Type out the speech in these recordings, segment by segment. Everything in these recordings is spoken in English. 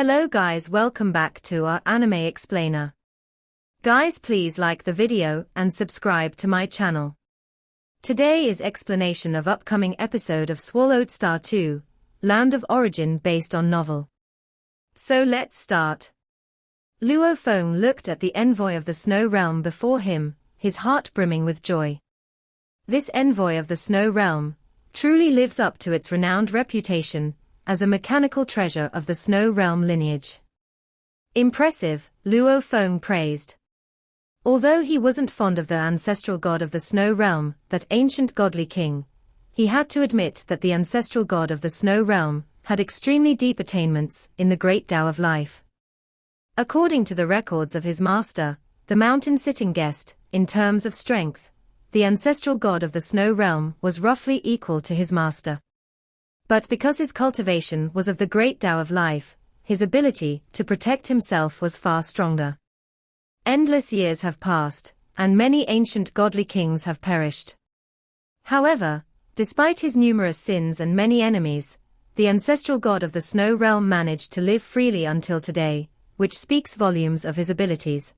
Hello guys, welcome back to our anime explainer. Guys, please like the video and subscribe to my channel. Today is explanation of upcoming episode of Swallowed Star 2, Land of Origin based on novel. So let's start. Luo Feng looked at the envoy of the Snow Realm before him, his heart brimming with joy. This envoy of the Snow Realm truly lives up to its renowned reputation as a mechanical treasure of the Snow Realm lineage. Impressive, Luo Feng praised. Although he wasn't fond of the ancestral god of the Snow Realm, that ancient godly king, he had to admit that the ancestral god of the Snow Realm had extremely deep attainments in the great Tao of life. According to the records of his master, the mountain-sitting guest, in terms of strength, the ancestral god of the Snow Realm was roughly equal to his master. But because his cultivation was of the great Tao of life, his ability to protect himself was far stronger. Endless years have passed, and many ancient godly kings have perished. However, despite his numerous sins and many enemies, the ancestral god of the Snow Realm managed to live freely until today, which speaks volumes of his abilities.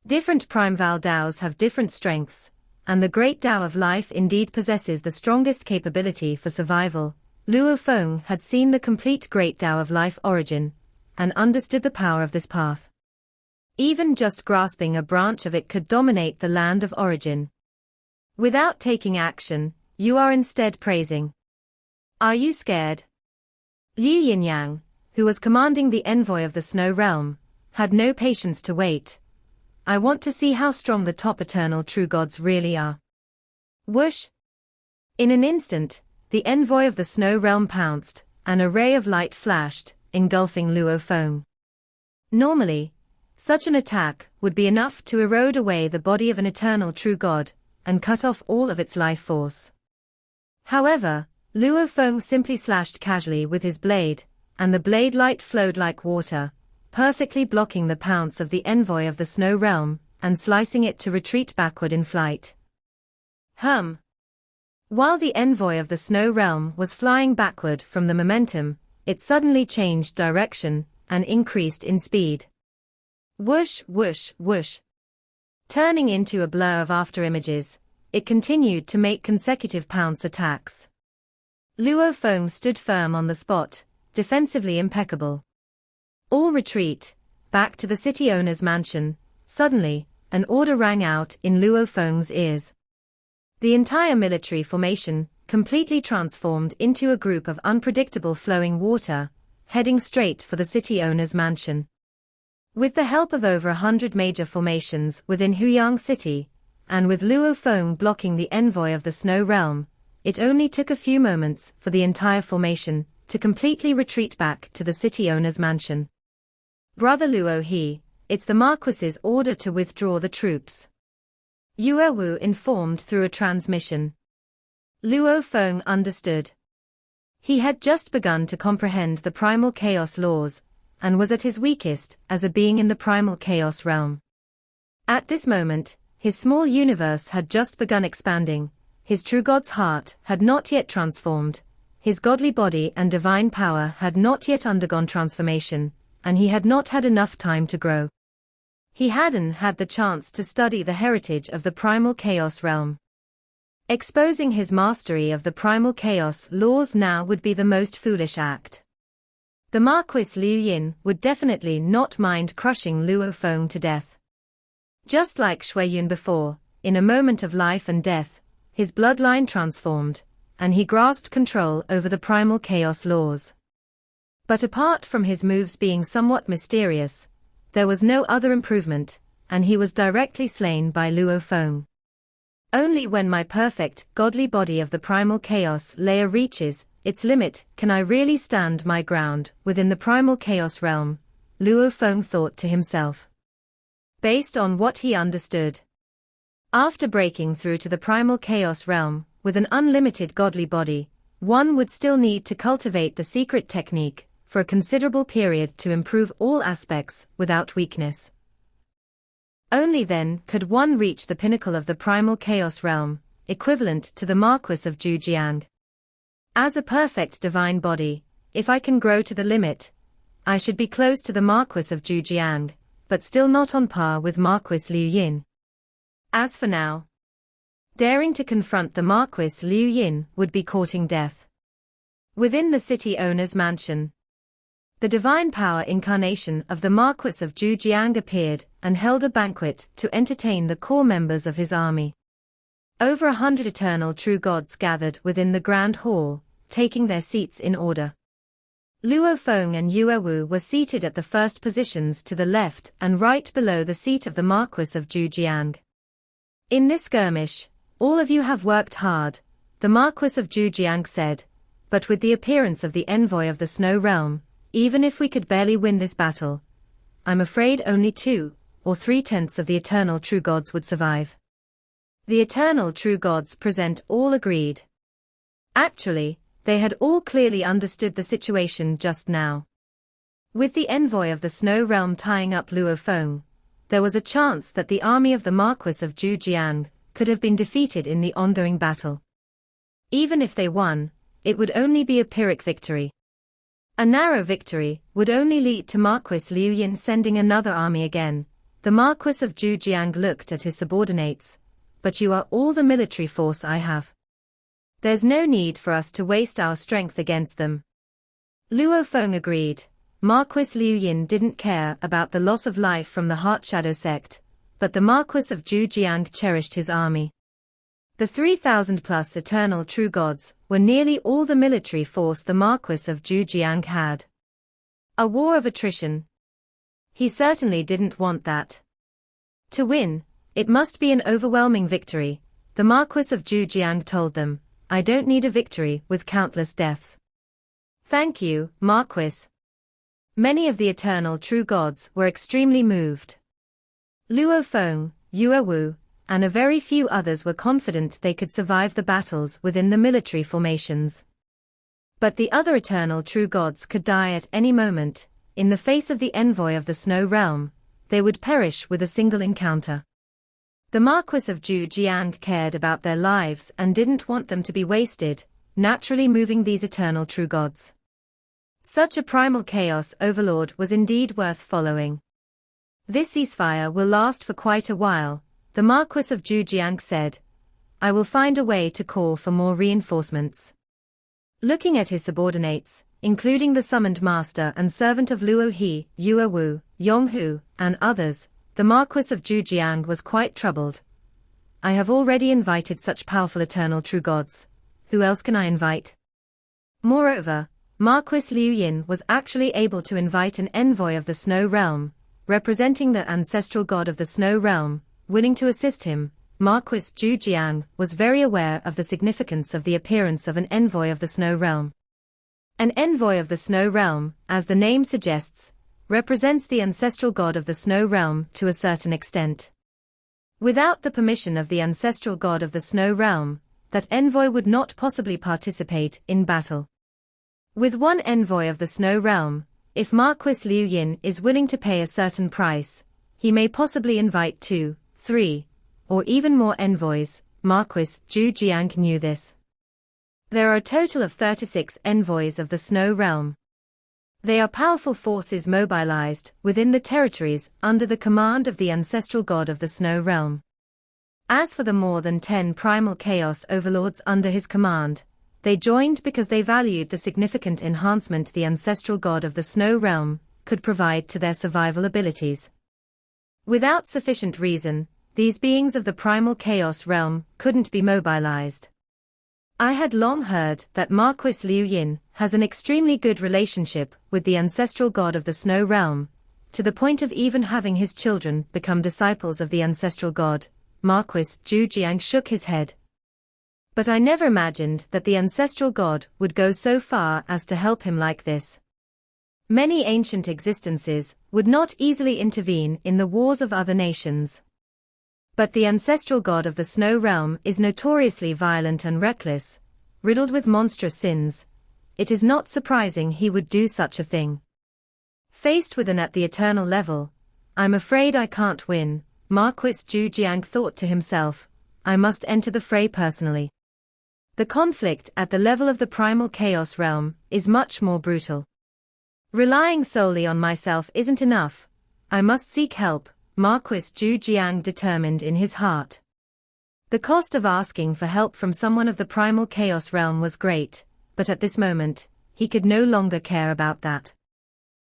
Different primeval Daos have different strengths, and the great Tao of life indeed possesses the strongest capability for survival. Luo Feng had seen the complete great Tao of life origin, and understood the power of this path. Even just grasping a branch of it could dominate the land of origin. Without taking action, you are instead praising. Are you scared? Liu Yinyang, who was commanding the envoy of the Snow Realm, had no patience to wait. I want to see how strong the top eternal true gods really are. Whoosh! In an instant, the envoy of the Snow Realm pounced, and a ray of light flashed, engulfing Luo Feng. Normally, such an attack would be enough to erode away the body of an eternal true god, and cut off all of its life force. However, Luo Feng simply slashed casually with his blade, and the blade light flowed like water, perfectly blocking the pounce of the envoy of the Snow Realm, and slicing it to retreat backward in flight. While the envoy of the Snow Realm was flying backward from the momentum, it suddenly changed direction, and increased in speed. Whoosh, whoosh, whoosh. Turning into a blur of afterimages, it continued to make consecutive pounce attacks. Luo Feng stood firm on the spot, defensively impeccable. All retreat, back to the city owner's mansion. Suddenly, an order rang out in Luo Feng's ears. The entire military formation completely transformed into a group of unpredictable flowing water, heading straight for the city owner's mansion. With the help of over 100 major formations within Huyang City, and with Luo Feng blocking the envoy of the Snow Realm, it only took a few moments for the entire formation to completely retreat back to the city owner's mansion. Brother Luo it's the Marquis's order to withdraw the troops. Yue Wu informed through a transmission. Luo Feng understood. He had just begun to comprehend the primal chaos laws, and was at his weakest as a being in the primal chaos realm. At this moment, his small universe had just begun expanding, his true god's heart had not yet transformed, his godly body and divine power had not yet undergone transformation, and he had not had enough time to grow. He hadn't had the chance to study the heritage of the primal chaos realm. Exposing his mastery of the primal chaos laws now would be the most foolish act. The Marquis Liu Yin would definitely not mind crushing Luo Feng to death. Just like Shui Yun before, in a moment of life and death, his bloodline transformed, and he grasped control over the primal chaos laws. But apart from his moves being somewhat mysterious, there was no other improvement, and he was directly slain by Luo Feng. Only when my perfect, godly body of the primal chaos layer reaches its limit can I really stand my ground within the primal chaos realm, Luo Feng thought to himself. Based on what he understood. After breaking through to the primal chaos realm, with an unlimited godly body, one would still need to cultivate the secret technique for a considerable period to improve all aspects without weakness. Only then could one reach the pinnacle of the primal chaos realm, equivalent to the Marquis of Zhujiang. As a perfect divine body, if I can grow to the limit, I should be close to the Marquis of Zhujiang, but still not on par with Marquis Liu Yin. As for now, daring to confront the Marquis Liu Yin would be courting death. Within the city owner's mansion, the divine power incarnation of the Marquis of Zhujiang appeared and held a banquet to entertain the core members of his army. Over 100 eternal true gods gathered within the grand hall, taking their seats in order. Luo Feng and Yue Wu were seated at the first positions to the left and right below the seat of the Marquis of Zhujiang. In this skirmish, all of you have worked hard, the Marquis of Zhujiang said, but with the appearance of the envoy of the Snow Realm, even if we could barely win this battle, I'm afraid only 2 or 3/10 of the eternal true gods would survive. The eternal true gods present all agreed. Actually, they had all clearly understood the situation just now. With the envoy of the Snow Realm tying up Luo Feng, there was a chance that the army of the Marquis of Zhujiang could have been defeated in the ongoing battle. Even if they won, it would only be a Pyrrhic victory. A narrow victory would only lead to Marquis Liu Yin sending another army again. The Marquis of Zhujiang looked at his subordinates. But you are all the military force I have. There's no need for us to waste our strength against them. Luo Feng agreed. Marquis Liu Yin didn't care about the loss of life from the Heart Shadow sect, but the Marquis of Zhujiang cherished his army. The 3,000 plus eternal true gods were nearly all the military force the Marquis of Zhujiang had. A war of attrition. He certainly didn't want that. To win, it must be an overwhelming victory, the Marquis of Zhujiang told them. I don't need a victory with countless deaths. Thank you, Marquis. Many of the eternal true gods were extremely moved. Luo Feng, Yue Wu, and a very few others were confident they could survive the battles within the military formations. But the other eternal true gods could die at any moment. In the face of the envoy of the Snow Realm, they would perish with a single encounter. The Marquis of Zhujiang cared about their lives and didn't want them to be wasted, naturally moving these eternal true gods. Such a primal chaos overlord was indeed worth following. This ceasefire will last for quite a while, the Marquis of Zhujiang said. I will find a way to call for more reinforcements. Looking at his subordinates, including the summoned master and servant of Luo He, Yue Wu, Yonghu, and others, the Marquis of Zhujiang was quite troubled. I have already invited such powerful eternal true gods. Who else can I invite? Moreover, Marquis Liu Yin was actually able to invite an envoy of the Snow Realm, representing the ancestral god of the Snow Realm, willing to assist him. Marquis Zhujiang was very aware of the significance of the appearance of an envoy of the Snow Realm. An envoy of the Snow Realm, as the name suggests, represents the ancestral god of the Snow Realm to a certain extent. Without the permission of the ancestral god of the Snow Realm, that envoy would not possibly participate in battle. With one envoy of the Snow Realm, if Marquis Liu Yin is willing to pay a certain price, he may possibly invite 2, 3, or even more envoys. Marquis Zhujiang knew this. There are a total of 36 envoys of the Snow Realm. They are powerful forces mobilized within the territories under the command of the ancestral god of the Snow Realm. As for the more than 10 primal chaos overlords under his command, they joined because they valued the significant enhancement the ancestral god of the Snow Realm could provide to their survival abilities. Without sufficient reason, these beings of the primal chaos realm couldn't be mobilized. I had long heard that Marquis Liu Yin has an extremely good relationship with the ancestral god of the Snow Realm, to the point of even having his children become disciples of the ancestral god. Marquis Zhujiang shook his head. But I never imagined that the ancestral god would go so far as to help him like this. Many ancient existences would not easily intervene in the wars of other nations. But the ancestral god of the Snow Realm is notoriously violent and reckless, riddled with monstrous sins. It is not surprising he would do such a thing. Faced with an at the eternal level, I'm afraid I can't win, Marquis Zhujiang thought to himself. I must enter the fray personally. The conflict at the level of the primal chaos realm is much more brutal. Relying solely on myself isn't enough. I must seek help, Marquis Zhu Jiang determined in his heart. The cost of asking for help from someone of the primal chaos realm was great, but at this moment, he could no longer care about that.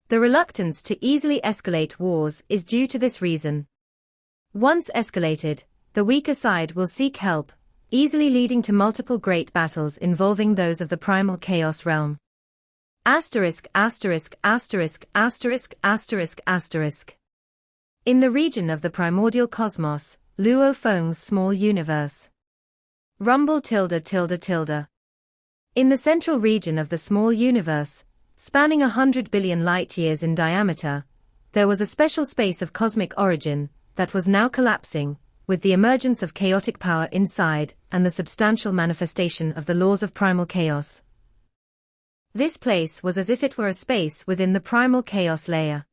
The reluctance to easily escalate wars is due to this reason. Once escalated, the weaker side will seek help, easily leading to multiple great battles involving those of the primal chaos realm. Asterisk, asterisk, asterisk, asterisk, asterisk, asterisk. In the region of the primordial cosmos, Luo Feng's small universe. Rumble tilde tilde tilde. In the central region of the small universe, spanning 100 billion light-years in diameter, there was a special space of cosmic origin that was now collapsing, with the emergence of chaotic power inside and the substantial manifestation of the laws of primal chaos. This place was as if it were a space within the primal chaos layer.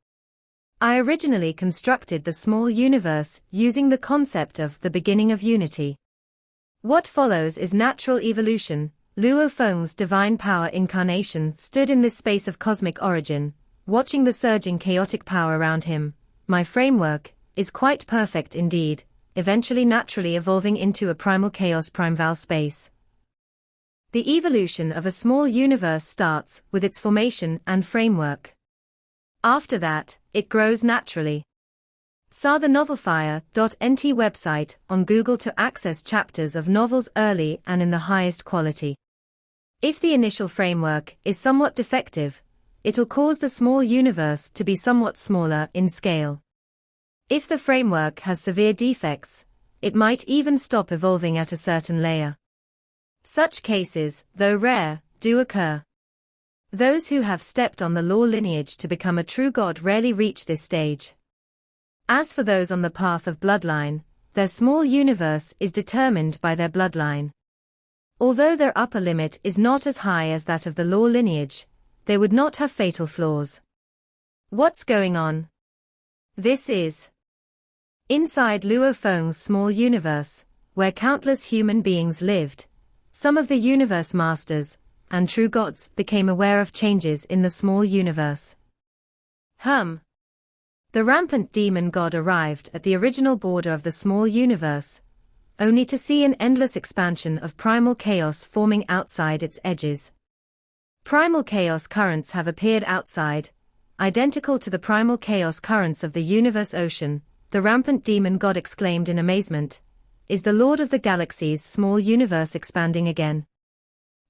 I originally constructed the small universe using the concept of the beginning of unity. What follows is natural evolution. Luo Feng's divine power incarnation stood in this space of cosmic origin, watching the surging chaotic power around him. My framework is quite perfect indeed, eventually naturally evolving into a primal chaos primeval space. The evolution of a small universe starts with its formation and framework. After that, it grows naturally. Sa the novelfire.nt website on Google to access chapters of novels early and in the highest quality. If the initial framework is somewhat defective, it'll cause the small universe to be somewhat smaller in scale. If the framework has severe defects, it might even stop evolving at a certain layer. Such cases, though rare, do occur. Those who have stepped on the law lineage to become a true god rarely reach this stage. As for those on the path of bloodline, their small universe is determined by their bloodline. Although their upper limit is not as high as that of the law lineage, they would not have fatal flaws. What's going on? This is inside Luo Feng's small universe, where countless human beings lived. Some of the universe masters and true gods became aware of changes in the small universe. The rampant demon god arrived at the original border of the small universe, only to see an endless expansion of primal chaos forming outside its edges. Primal chaos currents have appeared outside, identical to the primal chaos currents of the universe ocean. The rampant demon god exclaimed in amazement. Is the Lord of the Galaxy's small universe expanding again?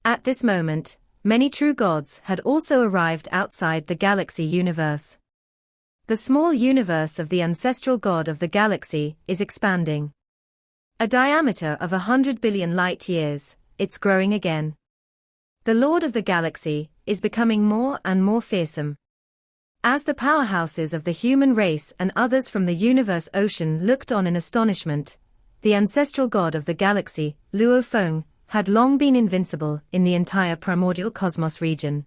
At this moment, many true gods had also arrived outside the galaxy universe. The small universe of the ancestral god of the galaxy is expanding. A diameter of 100 billion light-years, it's growing again. The Lord of the Galaxy is becoming more and more fearsome. As the powerhouses of the human race and others from the universe ocean looked on in astonishment, the ancestral god of the galaxy, Luo Feng, had long been invincible in the entire primordial cosmos region.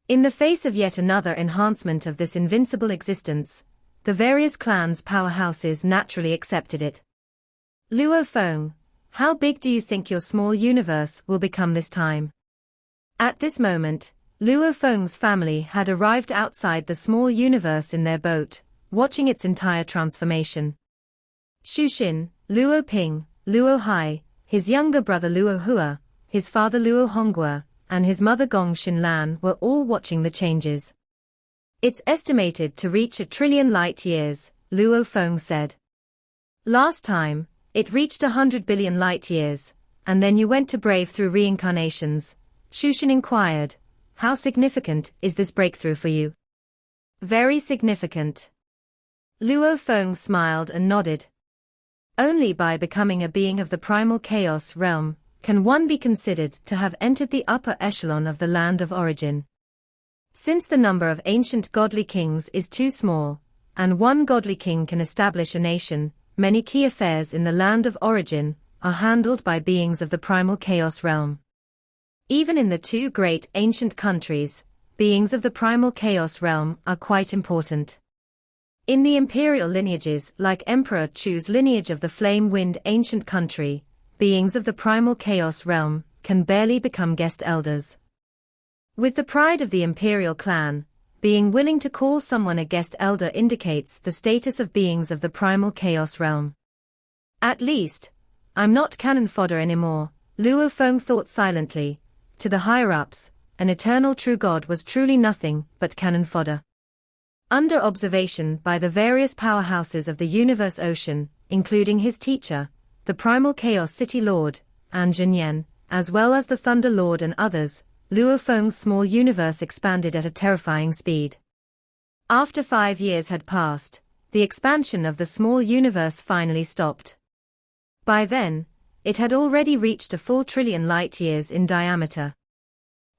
In the face of yet another enhancement of this invincible existence, the various clans' powerhouses naturally accepted it. Luo Feng, how big do you think your small universe will become this time? At this moment, Luo Feng's family had arrived outside the small universe in their boat, watching its entire transformation. Xu Xin, Luo Ping, Luo Hai, his younger brother Luo Hua, his father Luo Hongguo, and his mother Gong Xinlan were all watching the changes. It's estimated to reach 1 trillion light-years, Luo Feng said. Last time, it reached 100 billion light-years, and then you went to brave through reincarnations, Xu Xin inquired. How significant is this breakthrough for you? Very significant. Luo Feng smiled and nodded. Only by becoming a being of the primal chaos realm can one be considered to have entered the upper echelon of the land of origin. Since the number of ancient godly kings is too small, and one godly king can establish a nation, many key affairs in the land of origin are handled by beings of the primal chaos realm. Even in the two great ancient countries, beings of the primal chaos realm are quite important. In the imperial lineages like Emperor Chu's lineage of the flame-wind ancient country, beings of the primal chaos realm can barely become guest elders. With the pride of the imperial clan, being willing to call someone a guest elder indicates the status of beings of the primal chaos realm. At least, I'm not cannon fodder anymore, Luo Feng thought silently. To the higher-ups, an eternal true god was truly nothing but cannon fodder. Under observation by the various powerhouses of the universe ocean, including his teacher, the primal chaos city lord, An Zhenyan, as well as the Thunder Lord and others, Luo Feng's small universe expanded at a terrifying speed. After 5 years had passed, the expansion of the small universe finally stopped. By then, it had already reached a full trillion light-years in diameter.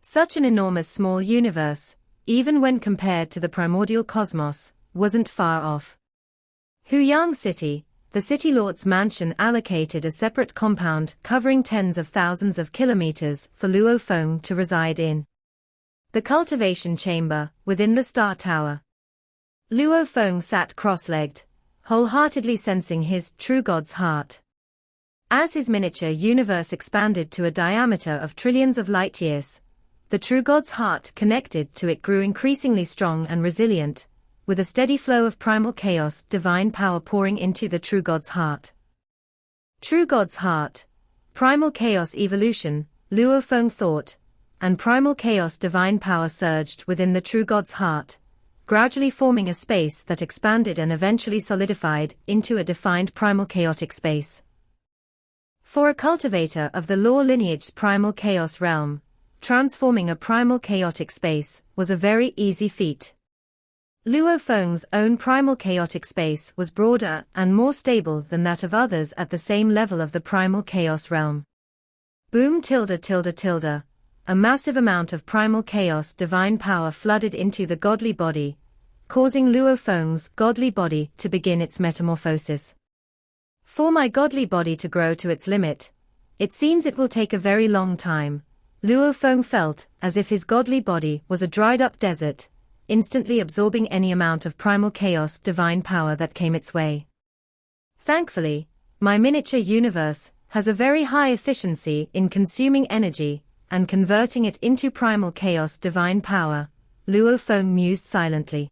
Such an enormous small universe, even when compared to the primordial cosmos, wasn't far off. Huyang City, the city lord's mansion, allocated a separate compound covering tens of thousands of kilometers for Luo Feng to reside in. The cultivation chamber, within the Star Tower. Luo Feng sat cross-legged, wholeheartedly sensing his true god's heart. As his miniature universe expanded to a diameter of trillions of light-years, the true god's heart connected to it grew increasingly strong and resilient, with a steady flow of primal chaos divine power pouring into the true god's heart. True god's heart, primal chaos evolution, Luo Feng thought, and primal chaos divine power surged within the true god's heart, gradually forming a space that expanded and eventually solidified into a defined primal chaotic space. For a cultivator of the law lineage's primal chaos realm, transforming a primal chaotic space was a very easy feat. Luo Feng's own primal chaotic space was broader and more stable than that of others at the same level of the primal chaos realm. Boom tilde tilde tilde. A massive amount of primal chaos divine power flooded into the godly body, causing Luo Feng's godly body to begin its metamorphosis. For my godly body to grow to its limit, it seems it will take a very long time. Luo Feng felt as if his godly body was a dried-up desert, instantly absorbing any amount of primal chaos divine power that came its way. Thankfully, my miniature universe has a very high efficiency in consuming energy and converting it into primal chaos divine power, Luo Feng mused silently.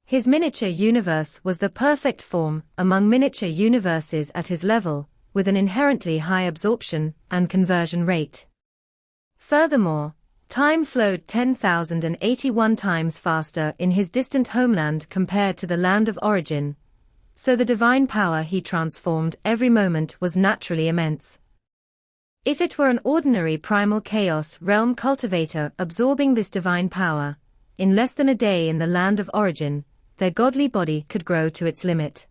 His miniature universe was the perfect form among miniature universes at his level, with an inherently high absorption and conversion rate. Furthermore, time flowed 10,081 times faster in his distant homeland compared to the land of origin, so the divine power he transformed every moment was naturally immense. If it were an ordinary primal chaos realm cultivator absorbing this divine power, in less than a day in the land of origin, their godly body could grow to its limit.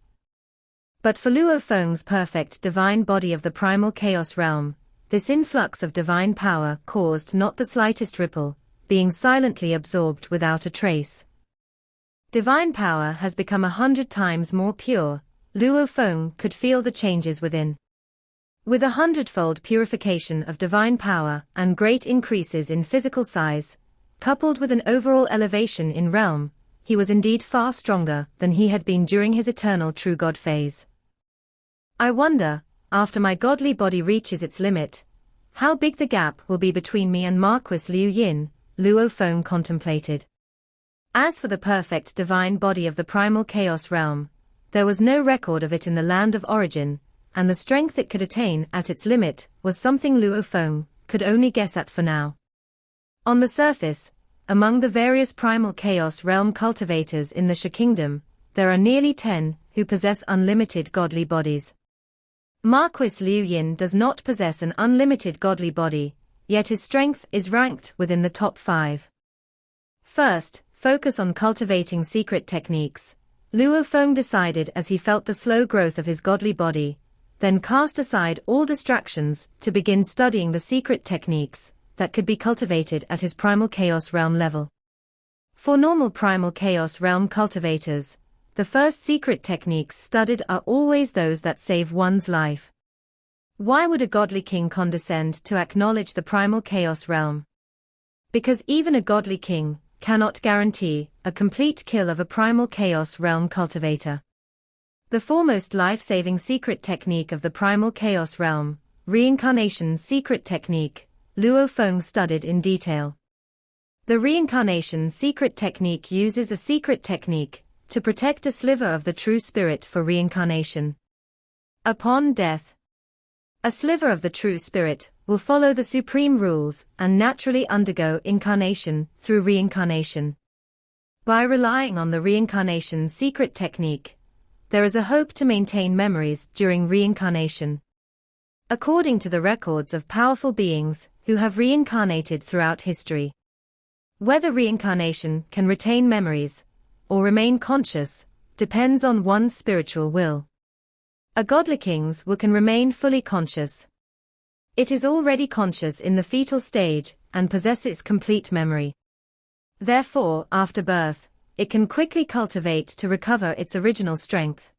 But for Luo Feng's perfect divine body of the primal chaos realm, this influx of divine power caused not the slightest ripple, being silently absorbed without a trace. Divine power has become 100 times more pure, Luo Feng could feel the changes within. With 100-fold purification of divine power and great increases in physical size, coupled with an overall elevation in realm, he was indeed far stronger than he had been during his eternal true god phase. I wonder, after my godly body reaches its limit, how big the gap will be between me and Marquis Liu Yin, Luo Feng contemplated. As for the perfect divine body of the primal chaos realm, there was no record of it in the land of origin, and the strength it could attain at its limit was something Luo Feng could only guess at for now. On the surface, among the various primal chaos realm cultivators in the Shi Kingdom, there are nearly 10 who possess unlimited godly bodies. Marquis Liu Yin does not possess an unlimited godly body, yet his strength is ranked within the top 5. First, focus on cultivating secret techniques, Luo Feng decided as he felt the slow growth of his godly body, then cast aside all distractions to begin studying the secret techniques that could be cultivated at his primal chaos realm level. For normal primal chaos realm cultivators, the first secret techniques studied are always those that save one's life. Why would a godly king condescend to acknowledge the primal chaos realm? Because even a godly king cannot guarantee a complete kill of a primal chaos realm cultivator. The foremost life-saving secret technique of the primal chaos realm, reincarnation secret technique, Luo Feng studied in detail. The reincarnation secret technique uses a secret technique to protect a sliver of the true spirit for reincarnation. Upon death, a sliver of the true spirit will follow the supreme rules and naturally undergo incarnation through reincarnation. By relying on the reincarnation secret technique, there is a hope to maintain memories during reincarnation. According to the records of powerful beings who have reincarnated throughout history, whether reincarnation can retain memories or remain conscious depends on one's spiritual will. A godly king's will can remain fully conscious. It is already conscious in the fetal stage and possesses complete memory. Therefore, after birth, it can quickly cultivate to recover its original strength.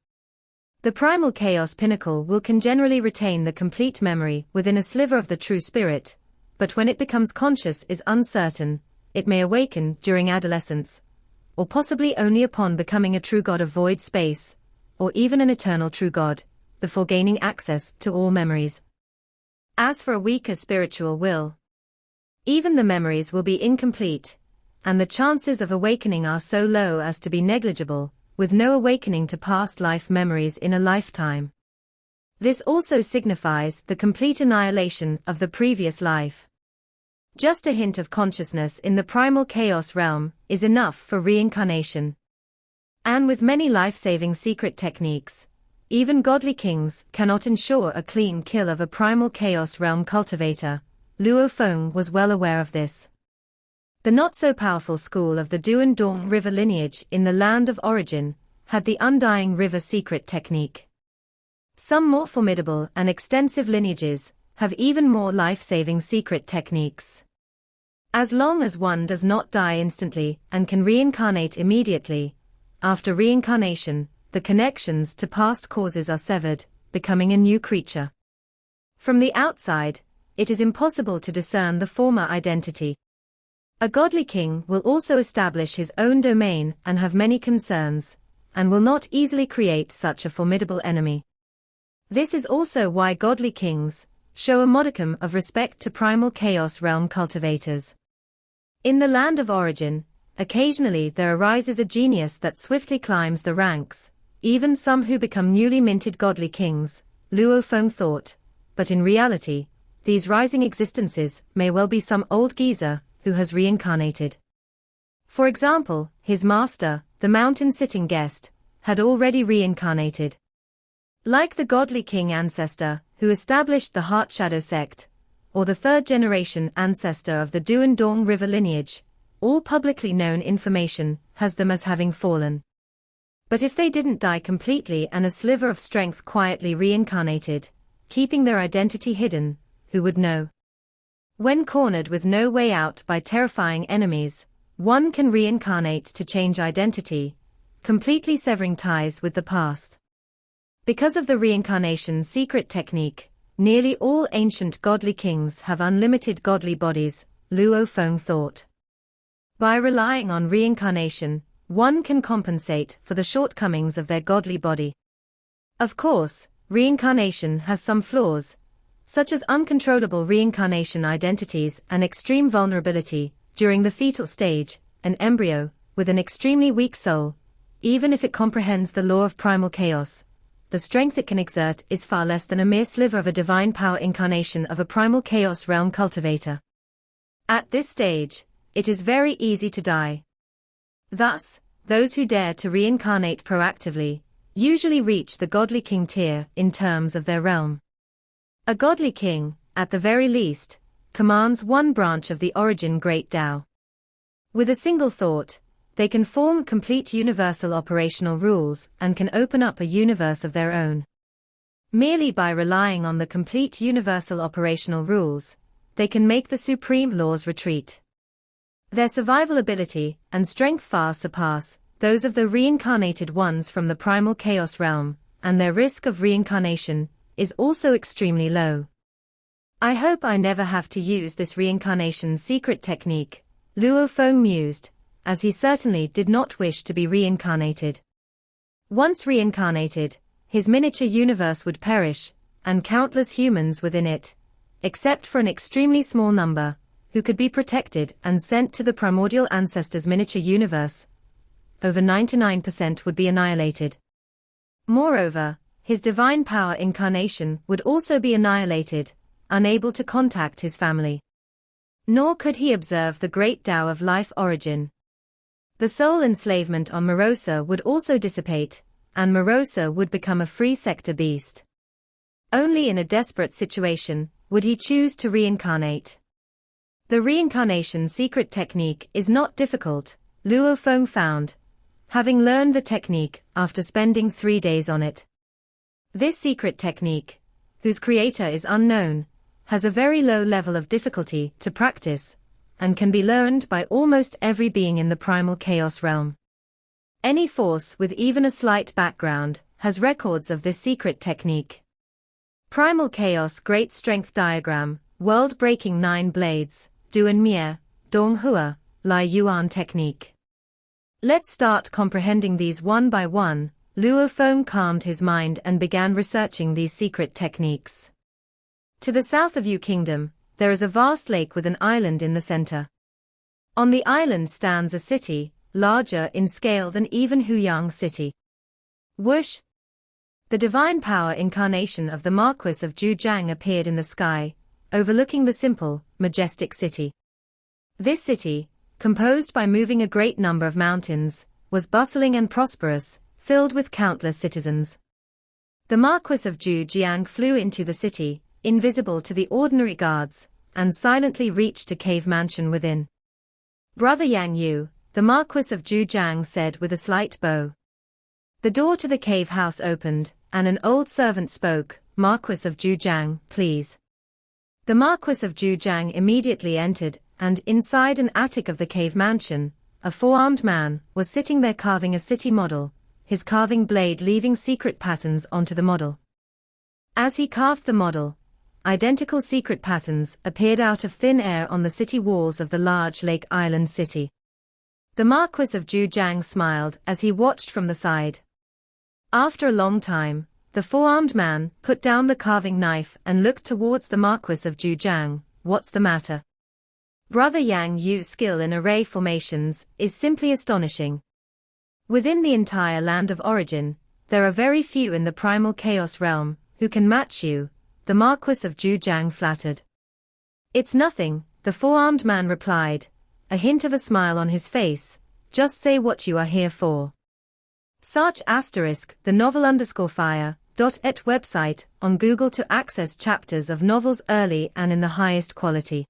The primal chaos pinnacle will can generally retain the complete memory within a sliver of the true spirit, but when it becomes conscious is uncertain. It may awaken during adolescence, or possibly only upon becoming a true god of void space, or even an eternal true god, before gaining access to all memories. As for a weaker spiritual will, even the memories will be incomplete, and the chances of awakening are so low as to be negligible, with no awakening to past life memories in a lifetime. This also signifies the complete annihilation of the previous life. Just a hint of consciousness in the primal chaos realm is enough for reincarnation. And with many life-saving secret techniques, even godly kings cannot ensure a clean kill of a primal chaos realm cultivator. Luo Feng was well aware of this. The not-so-powerful school of the Duan Dong River lineage in the land of origin had the Undying River secret technique. Some more formidable and extensive lineages have even more life-saving secret techniques. As long as one does not die instantly and can reincarnate immediately, after reincarnation, the connections to past causes are severed, becoming a new creature. From the outside, it is impossible to discern the former identity. A godly king will also establish his own domain and have many concerns, and will not easily create such a formidable enemy. This is also why godly kings show a modicum of respect to primal chaos realm cultivators. In the land of origin, occasionally there arises a genius that swiftly climbs the ranks, even some who become newly minted godly kings, Luo Feng thought, but in reality, these rising existences may well be some old geezer who has reincarnated. For example, his master, the mountain-sitting guest, had already reincarnated. Like the godly king ancestor who established the Heart Shadow sect, or the third-generation ancestor of the Duan Dong River lineage, all publicly known information has them as having fallen. But if they didn't die completely and a sliver of strength quietly reincarnated, keeping their identity hidden, who would know? When cornered with no way out by terrifying enemies, one can reincarnate to change identity, completely severing ties with the past. Because of the reincarnation secret technique, nearly all ancient godly kings have unlimited godly bodies, Luo Feng thought. By relying on reincarnation, one can compensate for the shortcomings of their godly body. Of course, reincarnation has some flaws, such as uncontrollable reincarnation identities and extreme vulnerability. During the fetal stage, an embryo, with an extremely weak soul, even if it comprehends the law of primal chaos, the strength it can exert is far less than a mere sliver of a divine power incarnation of a primal chaos realm cultivator. At this stage, it is very easy to die. Thus, those who dare to reincarnate proactively usually reach the godly king tier in terms of their realm. A godly king, at the very least, commands one branch of the origin Great Tao. With a single thought, they can form complete universal operational rules and can open up a universe of their own. Merely by relying on the complete universal operational rules, they can make the supreme laws retreat. Their survival ability and strength far surpass those of the reincarnated ones from the primal chaos realm, and their risk of reincarnation is also extremely low. I hope I never have to use this reincarnation secret technique, Luo Feng mused, as he certainly did not wish to be reincarnated. Once reincarnated, his miniature universe would perish, and countless humans within it, except for an extremely small number, who could be protected and sent to the primordial ancestors' miniature universe, over 99% would be annihilated. Moreover, his divine power incarnation would also be annihilated, unable to contact his family. Nor could he observe the great Tao of life origin. The soul enslavement on Morosa would also dissipate, and Morosa would become a free sector beast. Only in a desperate situation would he choose to reincarnate. The reincarnation secret technique is not difficult, Luo Feng found, having learned the technique after spending 3 days on it. This secret technique, whose creator is unknown, has a very low level of difficulty to practice, and can be learned by almost every being in the primal chaos realm. Any force with even a slight background has records of this secret technique. Primal Chaos Great Strength Diagram, World-Breaking 9 Blades, Duan Mie, Dong Hua, Lai Yuan Technique. Let's start comprehending these one by one. Luo Feng calmed his mind and began researching these secret techniques. To the south of Yu Kingdom, there is a vast lake with an island in the center. On the island stands a city, larger in scale than even Huyang City. Whoosh! The divine power incarnation of the Marquis of Zhujiang appeared in the sky, overlooking the simple, majestic city. This city, composed by moving a great number of mountains, was bustling and prosperous, filled with countless citizens. The Marquis of Zhujiang flew into the city, invisible to the ordinary guards, and silently reached a cave mansion within. "Brother Yang Yu," the Marquis of Zhujiang said with a slight bow. The door to the cave house opened, and an old servant spoke, "Marquis of Zhujiang, please." The Marquis of Zhujiang immediately entered, and inside an attic of the cave mansion, a four-armed man was sitting there carving a city model, his carving blade leaving secret patterns onto the model. As he carved the model, identical secret patterns appeared out of thin air on the city walls of the large lake island city. The Marquis of Zhujiang smiled as he watched from the side. After a long time, the four-armed man put down the carving knife and looked towards the Marquis of Zhujiang. "What's the matter?" "Brother Yang Yu's skill in array formations is simply astonishing. Within the entire land of origin, there are very few in the primal chaos realm who can match you," the Marquis of Zhujiang flattered. "It's nothing," the four-armed man replied, a hint of a smile on his face. "Just say what you are here for." Search the novel_fire.et website on Google to access chapters of novels early and in the highest quality.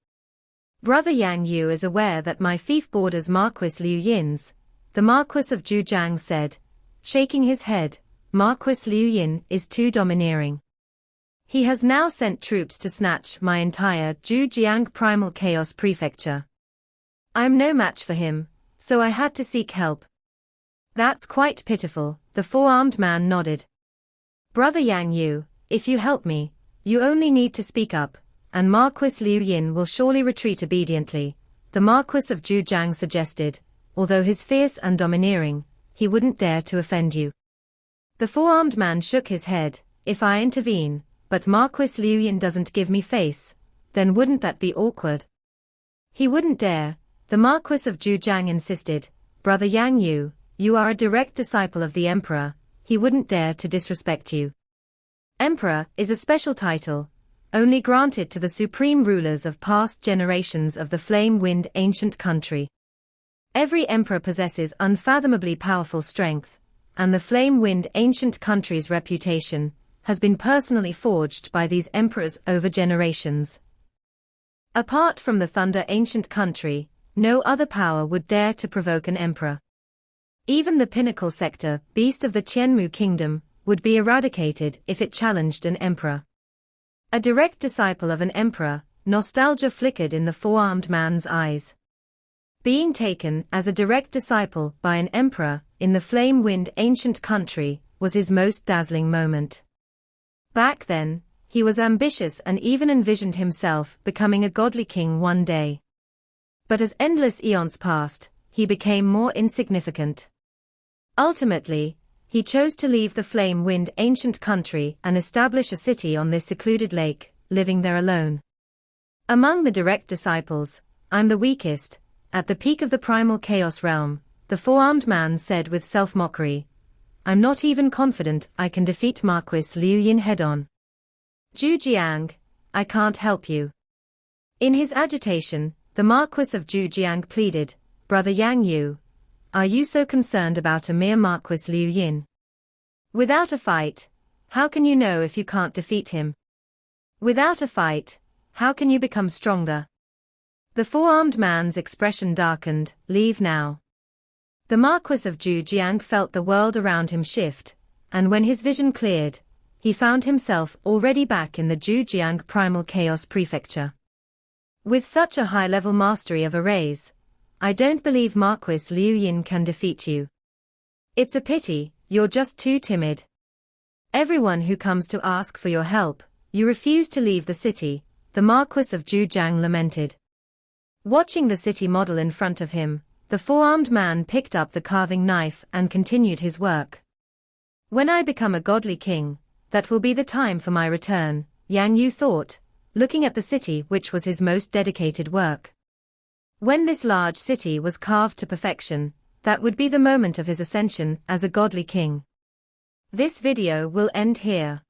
"Brother Yang Yu is aware that my fief borders Marquis Liu Yin's," the Marquis of Zhujiang said, shaking his head. "Marquis Liu Yin is too domineering. He has now sent troops to snatch my entire Zhujiang Primal Chaos Prefecture. I am no match for him, so I had to seek help." "That's quite pitiful," the four-armed man nodded. "Brother Yang Yu, if you help me, you only need to speak up, and Marquis Liu Yin will surely retreat obediently," the Marquis of Zhujiang suggested. "Although he's fierce and domineering, he wouldn't dare to offend you." The four-armed man shook his head. "If I intervene, but Marquis Liu Yin doesn't give me face, then wouldn't that be awkward?" "He wouldn't dare," the Marquis of Zhujiang insisted. "Brother Yang Yu, you are a direct disciple of the Emperor, he wouldn't dare to disrespect you." Emperor is a special title, only granted to the supreme rulers of past generations of the flame-wind ancient country. Every emperor possesses unfathomably powerful strength, and the flame-wind ancient country's reputation has been personally forged by these emperors over generations. Apart from the Thunder ancient country, no other power would dare to provoke an emperor. Even the pinnacle sector, beast of the Qianmu kingdom, would be eradicated if it challenged an emperor. A direct disciple of an emperor, nostalgia flickered in the four-armed man's eyes. Being taken as a direct disciple by an emperor in the flame-wind ancient country was his most dazzling moment. Back then, he was ambitious and even envisioned himself becoming a godly king one day. But as endless eons passed, he became more insignificant. Ultimately, he chose to leave the flame-wind ancient country and establish a city on this secluded lake, living there alone. Among the direct disciples, I'm the weakest. At the peak of the primal chaos realm, the four-armed man said with self-mockery, I'm not even confident I can defeat Marquis Liu Yin head-on. Zhu Jiang, I can't help you. In his agitation, the Marquis of Zhujiang pleaded, Brother Yang Yu, are you so concerned about a mere Marquis Liu Yin? Without a fight, how can you know if you can't defeat him? Without a fight, how can you become stronger? The four-armed man's expression darkened, leave now. The Marquis of Zhujiang felt the world around him shift, and when his vision cleared, he found himself already back in the Zhujiang Primal Chaos Prefecture. With such a high-level mastery of arrays, I don't believe Marquis Liu Yin can defeat you. It's a pity, you're just too timid. Everyone who comes to ask for your help, you refuse to leave the city, the Marquis of Zhujiang lamented. Watching the city model in front of him, the four-armed man picked up the carving knife and continued his work. When I become a godly king, that will be the time for my return, Yang Yu thought, looking at the city which was his most dedicated work. When this large city was carved to perfection, that would be the moment of his ascension as a godly king. This video will end here.